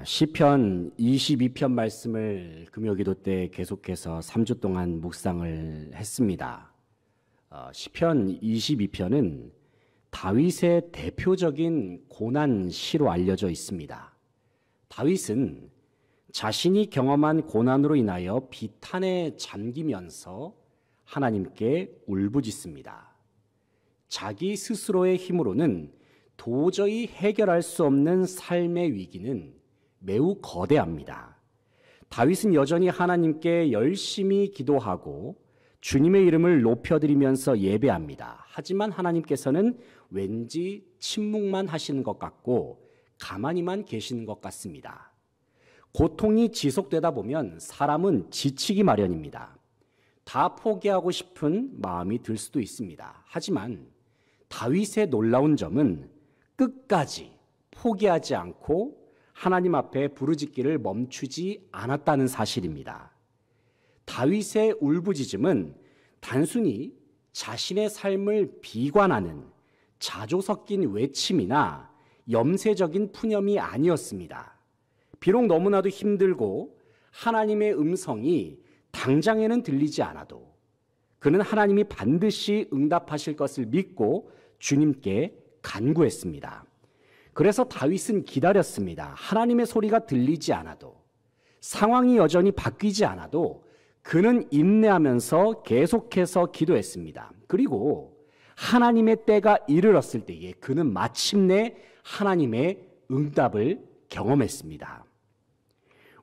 시편 22편 말씀을 금요기도 때 계속해서 3주 동안 묵상을 했습니다. 시편 22편은 다윗의 대표적인 고난 시로 알려져 있습니다. 다윗은 자신이 경험한 고난으로 인하여 비탄에 잠기면서 하나님께 울부짖습니다. 자기 스스로의 힘으로는 도저히 해결할 수 없는 삶의 위기는 매우 거대합니다. 다윗은 여전히 하나님께 열심히 기도하고 주님의 이름을 높여드리면서 예배합니다. 하지만 하나님께서는 왠지 침묵만 하시는 것 같고 가만히만 계시는 것 같습니다. 고통이 지속되다 보면 사람은 지치기 마련입니다. 다 포기하고 싶은 마음이 들 수도 있습니다. 하지만 다윗의 놀라운 점은 끝까지 포기하지 않고 하나님 앞에 부르짖기를 멈추지 않았다는 사실입니다. 다윗의 울부짖음은 단순히 자신의 삶을 비관하는 자조 섞인 외침이나 염세적인 푸념이 아니었습니다. 비록 너무나도 힘들고 하나님의 음성이 당장에는 들리지 않아도 그는 하나님이 반드시 응답하실 것을 믿고 주님께 간구했습니다. 그래서 다윗은 기다렸습니다. 하나님의 소리가 들리지 않아도, 상황이 여전히 바뀌지 않아도 그는 인내하면서 계속해서 기도했습니다. 그리고 하나님의 때가 이르렀을 때에 그는 마침내 하나님의 응답을 경험했습니다.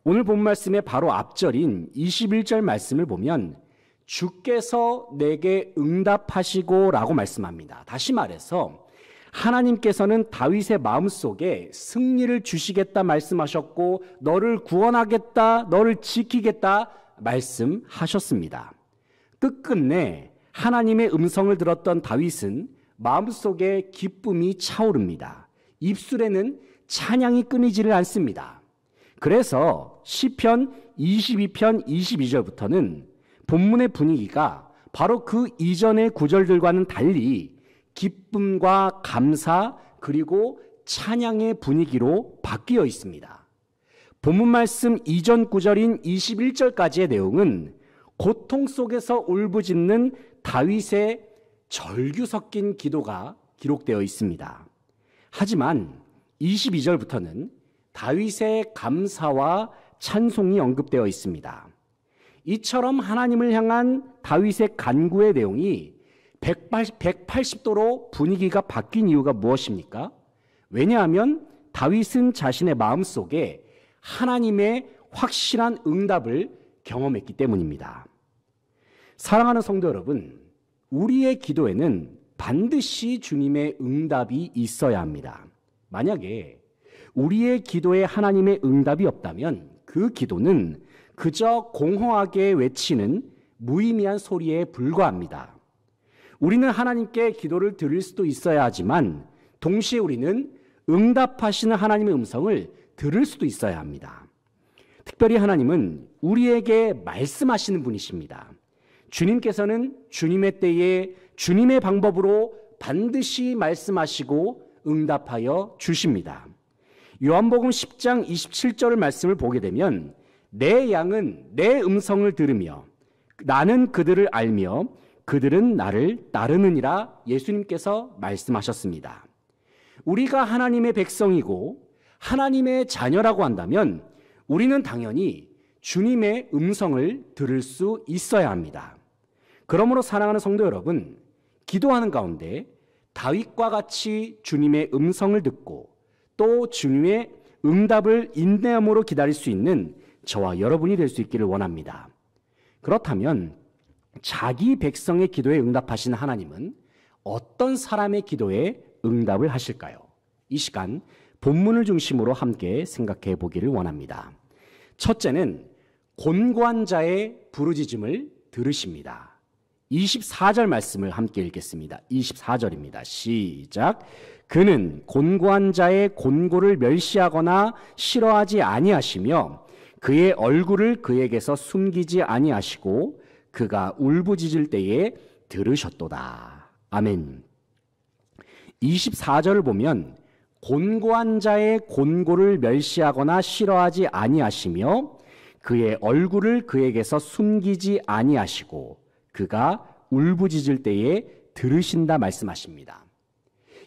오늘 본 말씀의 바로 앞절인 21절 말씀을 보면 주께서 내게 응답하시고 라고 말씀합니다. 다시 말해서 하나님께서는 다윗의 마음속에 승리를 주시겠다 말씀하셨고 너를 구원하겠다, 너를 지키겠다 말씀하셨습니다. 끝끝내 하나님의 음성을 들었던 다윗은 마음속에 기쁨이 차오릅니다. 입술에는 찬양이 끊이지를 않습니다. 그래서 시편 22편 22절부터는 본문의 분위기가 바로 그 이전의 구절들과는 달리 기쁨과 감사 그리고 찬양의 분위기로 바뀌어 있습니다. 본문 말씀 이전 구절인 21절까지의 내용은 고통 속에서 울부짖는 다윗의 절규 섞인 기도가 기록되어 있습니다. 하지만 22절부터는 다윗의 감사와 찬송이 언급되어 있습니다. 이처럼 하나님을 향한 다윗의 간구의 내용이 180도로 분위기가 바뀐 이유가 무엇입니까? 왜냐하면 다윗은 자신의 마음속에 하나님의 확실한 응답을 경험했기 때문입니다. 사랑하는 성도 여러분, 우리의 기도에는 반드시 주님의 응답이 있어야 합니다. 만약에 우리의 기도에 하나님의 응답이 없다면 그 기도는 그저 공허하게 외치는 무의미한 소리에 불과합니다. 우리는 하나님께 기도를 드릴 수도 있어야 하지만 동시에 우리는 응답하시는 하나님의 음성을 들을 수도 있어야 합니다. 특별히 하나님은 우리에게 말씀하시는 분이십니다. 주님께서는 주님의 때에 주님의 방법으로 반드시 말씀하시고 응답하여 주십니다. 요한복음 10장 27절의 말씀을 보게 되면 내 양은 내 음성을 들으며 나는 그들을 알며 그들은 나를 따르느니라 예수님께서 말씀하셨습니다. 우리가 하나님의 백성이고 하나님의 자녀라고 한다면 우리는 당연히 주님의 음성을 들을 수 있어야 합니다. 그러므로 사랑하는 성도 여러분, 기도하는 가운데 다윗과 같이 주님의 음성을 듣고 또 주님의 응답을 인내함으로 기다릴 수 있는 저와 여러분이 될 수 있기를 원합니다. 그렇다면 자기 백성의 기도에 응답하시는 하나님은 어떤 사람의 기도에 응답을 하실까요? 이 시간 본문을 중심으로 함께 생각해 보기를 원합니다. 첫째는 곤고한 자의 부르짖음을 들으십니다. 24절 말씀을 함께 읽겠습니다. 24절입니다. 시작. 그는 곤고한 자의 곤고를 멸시하거나 싫어하지 아니하시며 그의 얼굴을 그에게서 숨기지 아니하시고 그가 울부짖을 때에 들으셨도다. 아멘. 24절을 보면 곤고한 자의 곤고를 멸시하거나 싫어하지 아니하시며 그의 얼굴을 그에게서 숨기지 아니하시고 그가 울부짖을 때에 들으신다 말씀하십니다.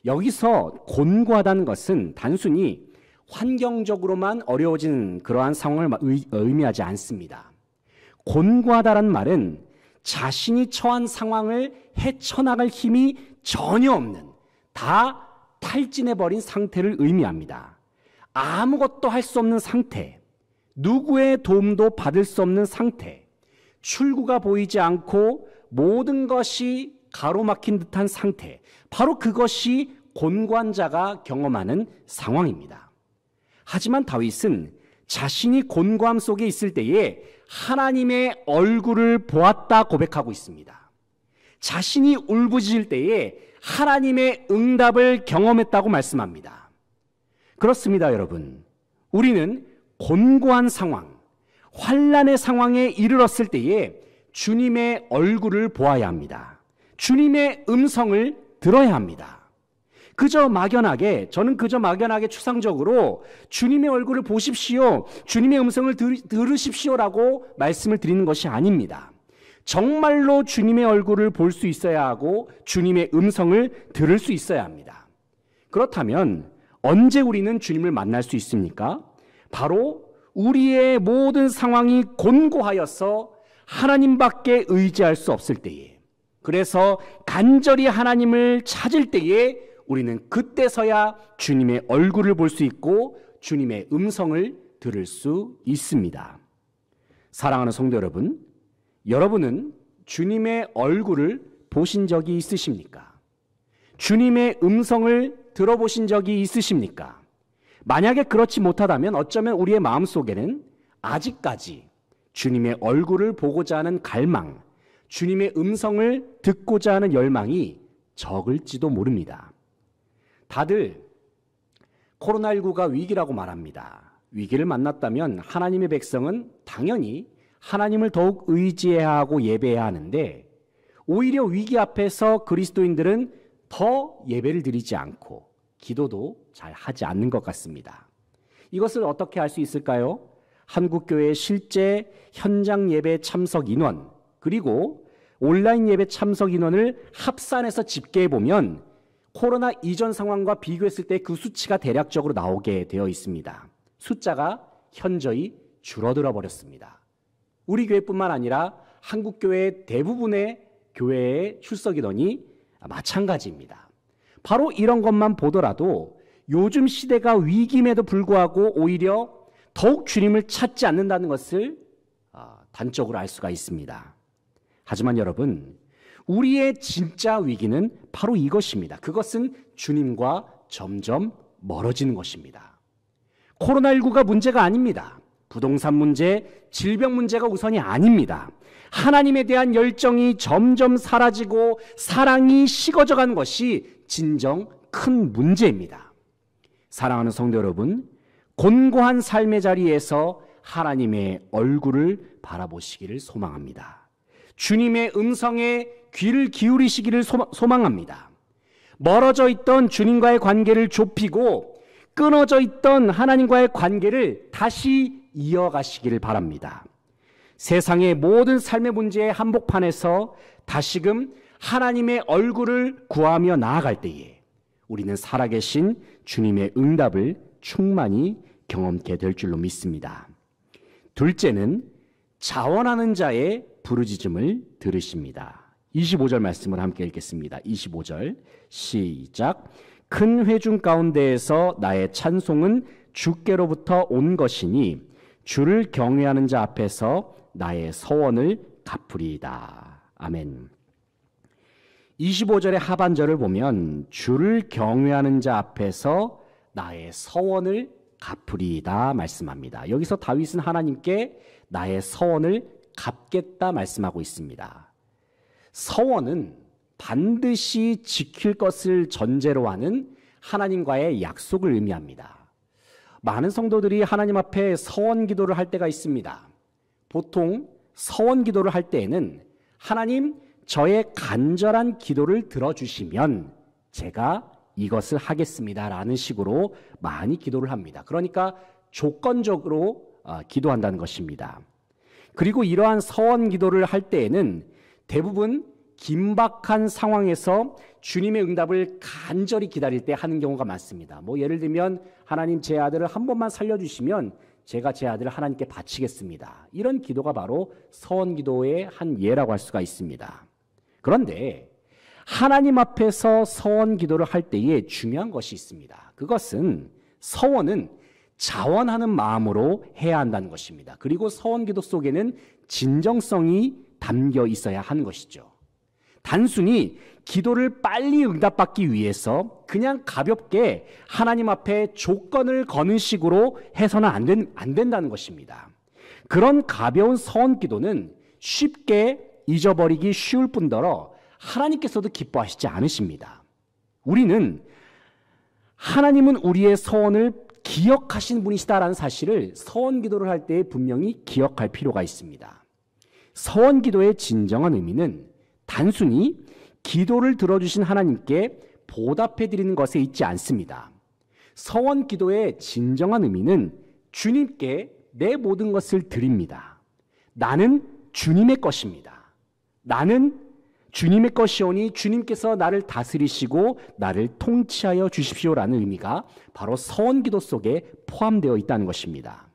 여기서 곤고하다는 것은 단순히 환경적으로만 어려워진 그러한 상황을 의미하지 않습니다. 곤고하다라는 말은 자신이 처한 상황을 헤쳐나갈 힘이 전혀 없는, 다 탈진해버린 상태를 의미합니다. 아무것도 할 수 없는 상태, 누구의 도움도 받을 수 없는 상태, 출구가 보이지 않고 모든 것이 가로막힌 듯한 상태, 바로 그것이 곤고한 자가 경험하는 상황입니다. 하지만 다윗은 자신이 곤고함 속에 있을 때에 하나님의 얼굴을 보았다 고백하고 있습니다. 자신이 울부짖을 때에 하나님의 응답을 경험했다고 말씀합니다. 그렇습니다, 여러분. 우리는 곤고한 상황, 환난의 상황에 이르렀을 때에 주님의 얼굴을 보아야 합니다. 주님의 음성을 들어야 합니다. 저는 그저 막연하게 추상적으로 주님의 얼굴을 보십시오, 주님의 음성을 들으십시오라고 말씀을 드리는 것이 아닙니다. 정말로 주님의 얼굴을 볼 수 있어야 하고 주님의 음성을 들을 수 있어야 합니다. 그렇다면 언제 우리는 주님을 만날 수 있습니까? 바로 우리의 모든 상황이 곤고하여서 하나님밖에 의지할 수 없을 때에, 그래서 간절히 하나님을 찾을 때에 우리는 그때서야 주님의 얼굴을 볼 수 있고 주님의 음성을 들을 수 있습니다. 사랑하는 성도 여러분, 여러분은 주님의 얼굴을 보신 적이 있으십니까? 주님의 음성을 들어보신 적이 있으십니까? 만약에 그렇지 못하다면 어쩌면 우리의 마음속에는 아직까지 주님의 얼굴을 보고자 하는 갈망, 주님의 음성을 듣고자 하는 열망이 적을지도 모릅니다. 다들 코로나19가 위기라고 말합니다. 위기를 만났다면 하나님의 백성은 당연히 하나님을 더욱 의지해야 하고 예배해야 하는데, 오히려 위기 앞에서 그리스도인들은 더 예배를 드리지 않고 기도도 잘 하지 않는 것 같습니다. 이것을 어떻게 할 수 있을까요? 한국교회의 실제 현장 예배 참석 인원, 그리고 온라인 예배 참석 인원을 합산해서 집계해 보면 코로나 이전 상황과 비교했을 때 그 수치가 대략적으로 나오게 되어 있습니다. 숫자가 현저히 줄어들어 버렸습니다. 우리 교회뿐만 아니라 한국교회 대부분의 교회에 출석 인원이 마찬가지입니다. 바로 이런 것만 보더라도 요즘 시대가 위기임에도 불구하고 오히려 더욱 주님을 찾지 않는다는 것을 단적으로 알 수가 있습니다. 하지만 여러분, 우리의 진짜 위기는 바로 이것입니다. 그것은 주님과 점점 멀어지는 것입니다. 코로나19가 문제가 아닙니다. 부동산 문제, 질병 문제가 우선이 아닙니다. 하나님에 대한 열정이 점점 사라지고 사랑이 식어져가는 것이 진정 큰 문제입니다. 사랑하는 성도 여러분, 곤고한 삶의 자리에서 하나님의 얼굴을 바라보시기를 소망합니다. 주님의 음성에 귀를 기울이시기를 소망합니다. 멀어져 있던 주님과의 관계를 좁히고 끊어져 있던 하나님과의 관계를 다시 이어가시기를 바랍니다. 세상의 모든 삶의 문제의 한복판에서 다시금 하나님의 얼굴을 구하며 나아갈 때에 우리는 살아계신 주님의 응답을 충만히 경험케 될 줄로 믿습니다. 둘째는 자원하는 자의 부르짖음을 들으십니다. 25절 말씀을 함께 읽겠습니다. 25절 시작. 큰 회중 가운데에서 나의 찬송은 주께로부터 온 것이니 주를 경외하는 자 앞에서 나의 서원을 갚으리이다. 아멘. 25절의 하반절을 보면 주를 경외하는 자 앞에서 나의 서원을 갚으리이다 말씀합니다. 여기서 다윗은 하나님께 나의 서원을 갚겠다 말씀하고 있습니다. 서원은 반드시 지킬 것을 전제로 하는 하나님과의 약속을 의미합니다. 많은 성도들이 하나님 앞에 서원 기도를 할 때가 있습니다. 보통 서원 기도를 할 때에는 하나님, 저의 간절한 기도를 들어주시면 제가 이것을 하겠습니다라는 식으로 많이 기도를 합니다. 그러니까 조건적으로 기도한다는 것입니다. 그리고 이러한 서원 기도를 할 때에는 대부분 긴박한 상황에서 주님의 응답을 간절히 기다릴 때 하는 경우가 많습니다. 예를 들면 하나님 제 아들을 한 번만 살려주시면 제가 제 아들을 하나님께 바치겠습니다. 이런 기도가 바로 서원 기도의 한 예라고 할 수가 있습니다. 그런데 하나님 앞에서 서원 기도를 할 때에 중요한 것이 있습니다. 그것은 서원은 자원하는 마음으로 해야 한다는 것입니다. 그리고 서원 기도 속에는 진정성이 담겨 있어야 하는 것이죠. 단순히 기도를 빨리 응답받기 위해서 그냥 가볍게 하나님 앞에 조건을 거는 식으로 해서는 안 된다는 것입니다. 그런 가벼운 서원 기도는 쉽게 잊어버리기 쉬울 뿐더러 하나님께서도 기뻐하시지 않으십니다. 하나님은 우리의 서원을 기억하신 분이시다라는 사실을 서원 기도를 할 때 분명히 기억할 필요가 있습니다. 서원 기도의 진정한 의미는 단순히 기도를 들어주신 하나님께 보답해 드리는 것에 있지 않습니다. 서원 기도의 진정한 의미는 주님께 내 모든 것을 드립니다. 나는 주님의 것입니다. 나는 주님의 것이오니 주님께서 나를 다스리시고 나를 통치하여 주십시오라는 의미가 바로 서원 기도 속에 포함되어 있다는 것입니다.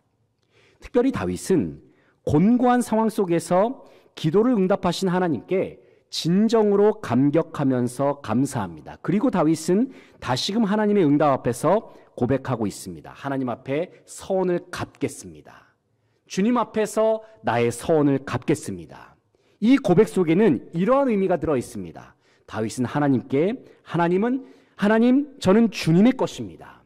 특별히 다윗은 곤고한 상황 속에서 기도를 응답하신 하나님께 진정으로 감격하면서 감사합니다. 그리고 다윗은 다시금 하나님의 응답 앞에서 고백하고 있습니다. 하나님 앞에 서원을 갚겠습니다. 주님 앞에서 나의 서원을 갚겠습니다. 이 고백 속에는 이러한 의미가 들어 있습니다. 다윗은 하나님께 하나님 저는 주님의 것입니다.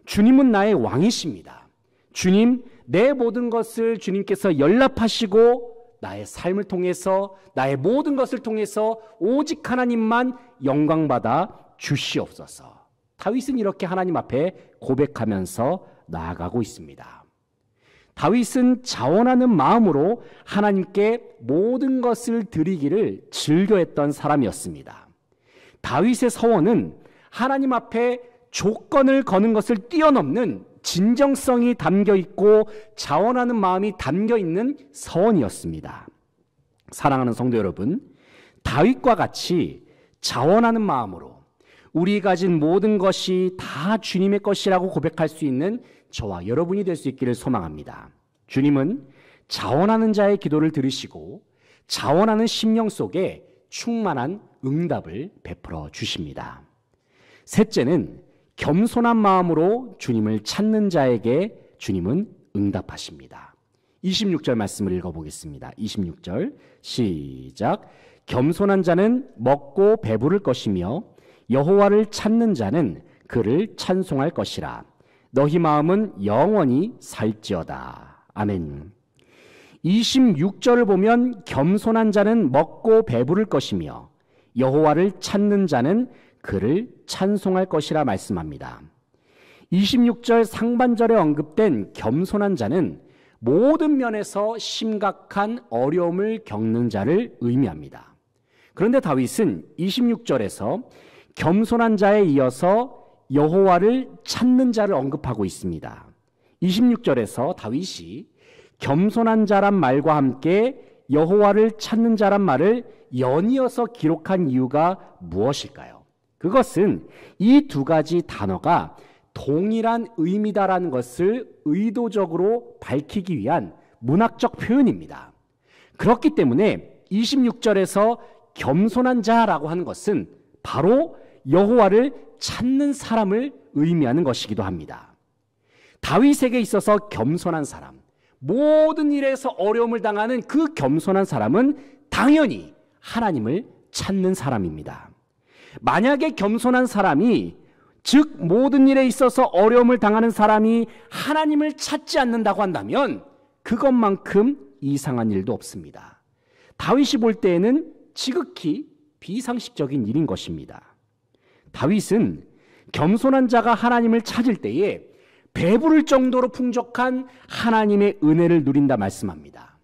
주님은 나의 왕이십니다. 주님 내 모든 것을 주님께서 연락하시고 나의 삶을 통해서 나의 모든 것을 통해서 오직 하나님만 영광받아 주시옵소서. 다윗은 이렇게 하나님 앞에 고백하면서 나아가고 있습니다. 다윗은 자원하는 마음으로 하나님께 모든 것을 드리기를 즐겨했던 사람이었습니다. 다윗의 서원은 하나님 앞에 조건을 거는 것을 뛰어넘는 진정성이 담겨 있고 자원하는 마음이 담겨 있는 서원이었습니다. 사랑하는 성도 여러분, 다윗과 같이 자원하는 마음으로 우리 가진 모든 것이 다 주님의 것이라고 고백할 수 있는 저와 여러분이 될 수 있기를 소망합니다. 주님은 자원하는 자의 기도를 들으시고 자원하는 심령 속에 충만한 응답을 베풀어 주십니다. 셋째는 겸손한 마음으로 주님을 찾는 자에게 주님은 응답하십니다. 26절 말씀을 읽어보겠습니다. 26절 시작. 겸손한 자는 먹고 배부를 것이며 여호와를 찾는 자는 그를 찬송할 것이라. 너희 마음은 영원히 살지어다. 아멘. 26절을 보면 겸손한 자는 먹고 배부를 것이며 여호와를 찾는 자는 그를 찬송할 것이라 말씀합니다. 26절 상반절에 언급된 겸손한 자는 모든 면에서 심각한 어려움을 겪는 자를 의미합니다. 그런데 다윗은 26절에서 겸손한 자에 이어서 여호와를 찾는 자를 언급하고 있습니다. 26절에서 다윗이 겸손한 자란 말과 함께 여호와를 찾는 자란 말을 연이어서 기록한 이유가 무엇일까요? 그것은 이 두 가지 단어가 동일한 의미다라는 것을 의도적으로 밝히기 위한 문학적 표현입니다. 그렇기 때문에 26절에서 겸손한 자라고 하는 것은 바로 여호와를 찾는 사람을 의미하는 것이기도 합니다. 다윗에게 있어서 겸손한 사람, 모든 일에서 어려움을 당하는 그 겸손한 사람은 당연히 하나님을 찾는 사람입니다. 만약에 겸손한 사람이, 즉 모든 일에 있어서 어려움을 당하는 사람이 하나님을 찾지 않는다고 한다면 그것만큼 이상한 일도 없습니다. 다윗이 볼 때에는 지극히 비상식적인 일인 것입니다. 다윗은 겸손한 자가 하나님을 찾을 때에 배부를 정도로 풍족한 하나님의 은혜를 누린다 말씀합니다.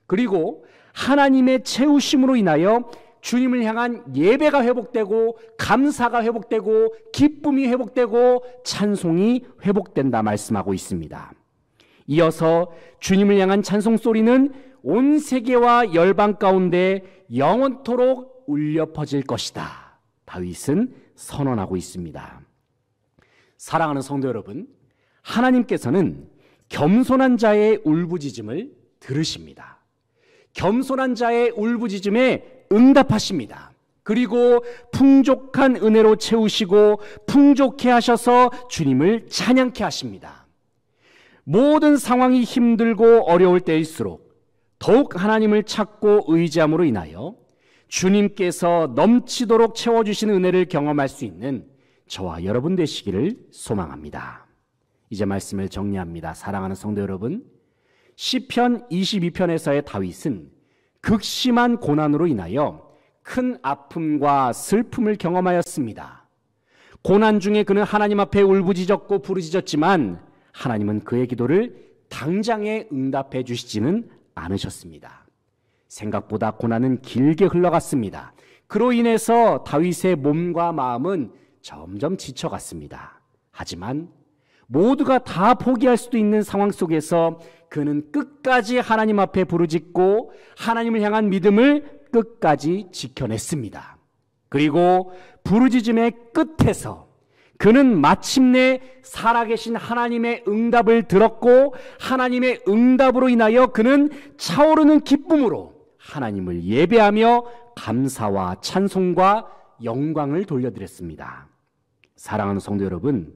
그리고 하나님의 채우심으로 인하여 주님을 향한 예배가 회복되고 감사가 회복되고 기쁨이 회복되고 찬송이 회복된다 말씀하고 있습니다. 이어서 주님을 향한 찬송 소리는 온 세계와 열방 가운데 영원토록 울려 퍼질 것이다. 다윗은 선언하고 있습니다. 사랑하는 성도 여러분, 하나님께서는 겸손한 자의 울부짖음을 들으십니다. 겸손한 자의 울부짖음에 응답하십니다. 그리고 풍족한 은혜로 채우시고 풍족해 하셔서 주님을 찬양케 하십니다. 모든 상황이 힘들고 어려울 때일수록 더욱 하나님을 찾고 의지함으로 인하여 주님께서 넘치도록 채워주시는 은혜를 경험할 수 있는 저와 여러분 되시기를 소망합니다. 이제 말씀을 정리합니다. 사랑하는 성도 여러분, 시편 22편에서의 다윗은 극심한 고난으로 인하여 큰 아픔과 슬픔을 경험하였습니다. 고난 중에 그는 하나님 앞에 울부짖었고 부르짖었지만 하나님은 그의 기도를 당장에 응답해 주시지는 않으셨습니다. 생각보다 고난은 길게 흘러갔습니다. 그로 인해서 다윗의 몸과 마음은 점점 지쳐갔습니다. 하지만 모두가 다 포기할 수도 있는 상황 속에서 그는 끝까지 하나님 앞에 부르짖고 하나님을 향한 믿음을 끝까지 지켜냈습니다. 그리고 부르짖음의 끝에서 그는 마침내 살아계신 하나님의 응답을 들었고 하나님의 응답으로 인하여 그는 차오르는 기쁨으로 하나님을 예배하며 감사와 찬송과 영광을 돌려드렸습니다. 사랑하는 성도 여러분,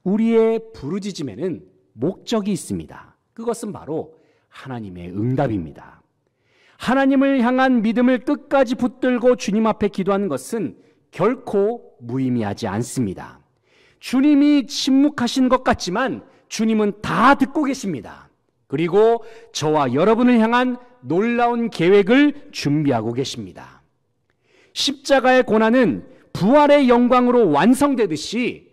우리의 부르짖음에는 목적이 있습니다. 그것은 바로 하나님의 응답입니다. 하나님을 향한 믿음을 끝까지 붙들고 주님 앞에 기도하는 것은 결코 무의미하지 않습니다. 주님이 침묵하신 것 같지만 주님은 다 듣고 계십니다. 그리고 저와 여러분을 향한 놀라운 계획을 준비하고 계십니다. 십자가의 고난은 부활의 영광으로 완성되듯이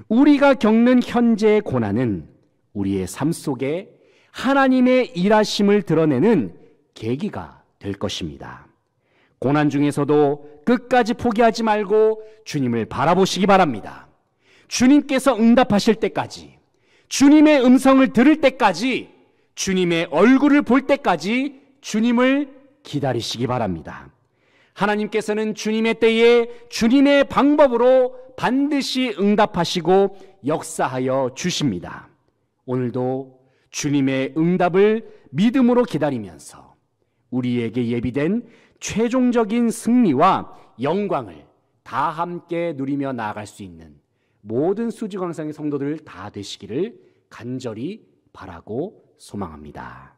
우리가 겪는 현재의 고난은 우리의 삶 속에 하나님의 일하심을 드러내는 계기가 될 것입니다. 고난 중에서도 끝까지 포기하지 말고 주님을 바라보시기 바랍니다. 주님께서 응답하실 때까지, 주님의 음성을 들을 때까지, 주님의 얼굴을 볼 때까지 주님을 기다리시기 바랍니다. 하나님께서는 주님의 때에 주님의 방법으로 반드시 응답하시고 역사하여 주십니다. 오늘도 주님의 응답을 믿음으로 기다리면서 우리에게 예비된 최종적인 승리와 영광을 다 함께 누리며 나아갈 수 있는 모든 수지광상의 성도들 다 되시기를 간절히 바라고 소망합니다.